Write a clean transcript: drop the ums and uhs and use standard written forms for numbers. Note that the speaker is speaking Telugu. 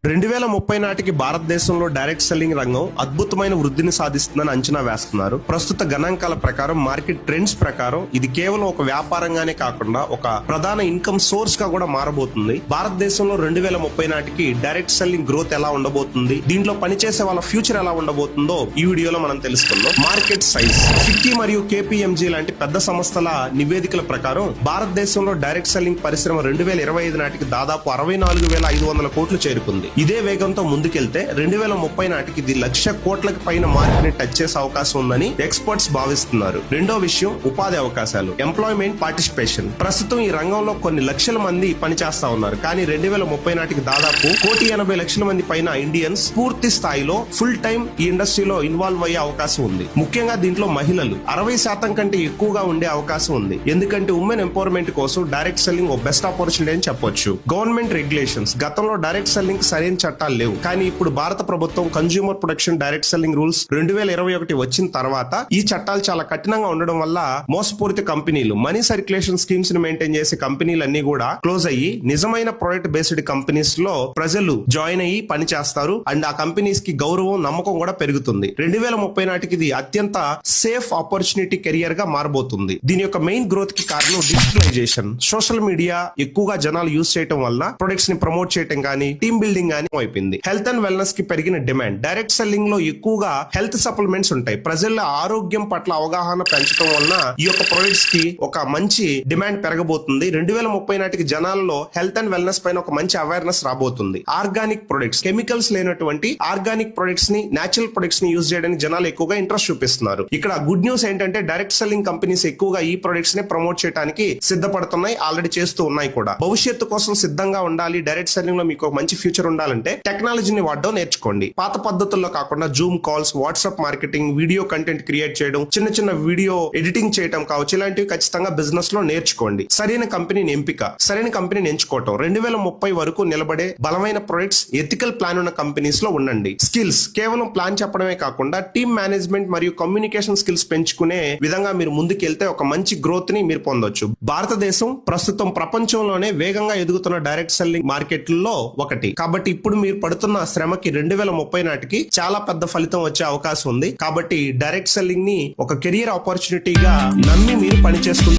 2030 నాటికి భారతదేశంలో డైరెక్ట్ సెల్లింగ్ రంగం అద్భుతమైన వృద్ధిని సాధిస్తుందని అంచనా వేస్తున్నారు. ప్రస్తుత గణాంకాల ప్రకారం, మార్కెట్ ట్రెండ్స్ ప్రకారం ఇది కేవలం ఒక వ్యాపారంగానే కాకుండా ఒక ప్రధాన ఇన్కమ్ సోర్స్ గా కూడా మారబోతుంది. భారతదేశంలో 2030 నాటికి డైరెక్ట్ సెల్లింగ్ గ్రోత్ ఎలా ఉండబోతుంది, దీంట్లో పనిచేసే వాళ్ళ ఫ్యూచర్ ఎలా ఉండబోతుందో ఈ వీడియోలో మనం తెలుసుకుందాం. Market size. ఫిక్కీ మరియు కేపీఎంజీ లాంటి పెద్ద సంస్థల నివేదికల ప్రకారం భారతదేశంలో డైరెక్ట్ సెల్లింగ్ పరిశ్రమ 2025 నాటికి దాదాపు 64,500 కోట్లు చేరుకుంది. ఇదే వేగంతో ముందుకెళ్తే 2030 నాటికి ఇది 1,00,000 కోట్లకు పైన మార్కెట్ ని టచ్ చేసే అవకాశం ఉందని ఎక్స్పర్ట్స్ భావిస్తున్నారు. రెండో విషయం ఉపాధి అవకాశాలు, ఎంప్లాయ్మెంట్ పార్టిసిపేషన్. ప్రస్తుతం ఈ రంగంలో కొన్ని లక్షల మంది పనిచేస్తా ఉన్నారు, కానీ 2030 నాటికి దాదాపు 1,80,00,000 మంది పైన ఇండియన్స్ పూర్తి స్థాయిలో ఫుల్ టైం ఈ ఇండస్ట్రీలో ఇన్వాల్వ్ అయ్యే అవకాశం ఉంది. ముఖ్యంగా దీంట్లో మహిళలు 60% కంటే ఎక్కువగా ఉండే అవకాశం ఉంది. ఎందుకంటే ఉమెన్ ఎంపవర్మెంట్ కోసం డైరెక్ట్ సెల్లింగ్ ఓ బెస్ట్ ఆపర్చునిటీ అని చెప్పొచ్చు. Government regulations. గతంలో డైరెక్ట్ సెల్లింగ్ సరైన చట్టాలు లేవు, కానీ ఇప్పుడు భారత ప్రభుత్వం consumer protection direct selling rules 2021 వచ్చిన తర్వాత ఈ చట్టాలు చాలా కఠినంగా ఉండడం వల్ల మోసపూరిత కంపెనీలు, మనీ సర్క్యులేషన్ స్కీమ్స్ ని మెయింటైన్ చేసే కంపెనీలన్నీ కూడా క్లోజ్ అయ్యి నిజమైన ప్రొడక్ట్ బేస్డ్ కంపెనీస్ లో ప్రజలు జాయిన్ అయ్యి పని చేస్తారు. అండ్ ఆ కంపెనీస్ కి గౌరవం, నమ్మకం కూడా పెరుగుతుంది. 2030 నాటికి ఇది అత్యంత సేఫ్ ఆపర్చునిటీ కెరియర్ గా మారబోతుంది. దీని యొక్క మెయిన్ గ్రోత్ కి కారణం డిజిటలైజేషన్. సోషల్ మీడియా ఎక్కువగా జనాలు యూజ్ చేయడం వల్ల ప్రొడక్ట్స్ ని ప్రమోట్ చేయడం కానీ, టీమ్ బిల్డింగ్ గానీ అయిపోయింది. హెల్త్ అండ్ వెల్నెస్ కి పెరిగిన డిమాండ్. డైరెక్ట్ సెల్లింగ్ లో ఎక్కువగా హెల్త్ సప్లిమెంట్స్ ఉంటాయి. ప్రజల ఆరోగ్యం పట్ల అవగాహన పెంచడం వలన ఈ యొక్క ప్రొడక్ట్స్ కి ఒక మంచి డిమాండ్ పెరగబోతుంది. 2030 నాటికి జనాల్లో హెల్త్ అండ్ వెల్నెస్ పైన ఒక మంచి అవేర్నెస్ రాబోతుంది. ఆర్గానిక్ ప్రొడక్ట్స్, కెమికల్స్ లేనటువంటి ఆర్గానిక్ ప్రొడక్ట్స్ ని, నేచురల్ ప్రొడక్ట్స్ ని యూజ్ చేయడానికి జనాలు ఎక్కువగా ఇంట్రెస్ట్ చూపిస్తున్నారు. ఇక్కడ గుడ్ న్యూస్ ఏంటంటే డైరెక్ట్ సెల్లింగ్ కంపెనీస్ ఎక్కువగా ఈ ప్రొడక్ట్స్ ని ప్రమోట్ చేయడానికి సిద్ధపడుతున్నాయి, ఆల్రెడీ చేస్తూ ఉన్నాయి కూడా. భవిష్యత్తు కోసం సిద్ధంగా ఉండాలి, డైరెక్ట్ సెల్లింగ్ లో మీకు ఒక మంచి ఫ్యూచర్ ఉండాలంటే టెక్నాలజీని వాడడం నేర్చుకోండి. పాత పద్ధతుల్లో కాకుండా Zoom calls, WhatsApp marketing, video content create చేయడం, చిన్న చిన్న వీడియో ఎడిటింగ్ చేయడం కావచ్చు, ఇలాంటివి ఖచ్చితంగా బిజినెస్ లో నేర్చుకోండి. సరైన కంపెనీని ఎంపిక, సరైన కంపెనీని ఎంచుకోవటం. 2030 వరకు నిలబడే బలమైన ప్రొడక్ట్స్, ఎథికల్ ప్లాన్ ఉన్న కంపెనీస్ లో ఉండండి. స్కిల్స్. కేవలం ప్లాన్ చెప్పడమే కాకుండా టీమ్ మేనేజ్మెంట్ మరియు కమ్యూనికేషన్ స్కిల్స్ పెంచుకునే విధంగా మీరు ముందుకెళ్తే ఒక మంచి గ్రోత్ ని మీరు పొందొచ్చు. భారతదేశం ప్రస్తుతం ప్రపంచంలోనే వేగంగా ఎదుగుతున్న డైరెక్ట్ సెల్లింగ్ మార్కెట్లలో ఒకటి. కాబట్టి ఇప్పుడు మీరు పడుతున్న శ్రమకి 2030 నాటికి చాలా పెద్ద ఫలితం వచ్చే అవకాశం ఉంది. కాబట్టి డైరెక్ట్ సెల్లింగ్ ని ఒక కెరియర్ ఆపర్చునిటీగా నమ్మి మీరు పనిచేసుకుంటే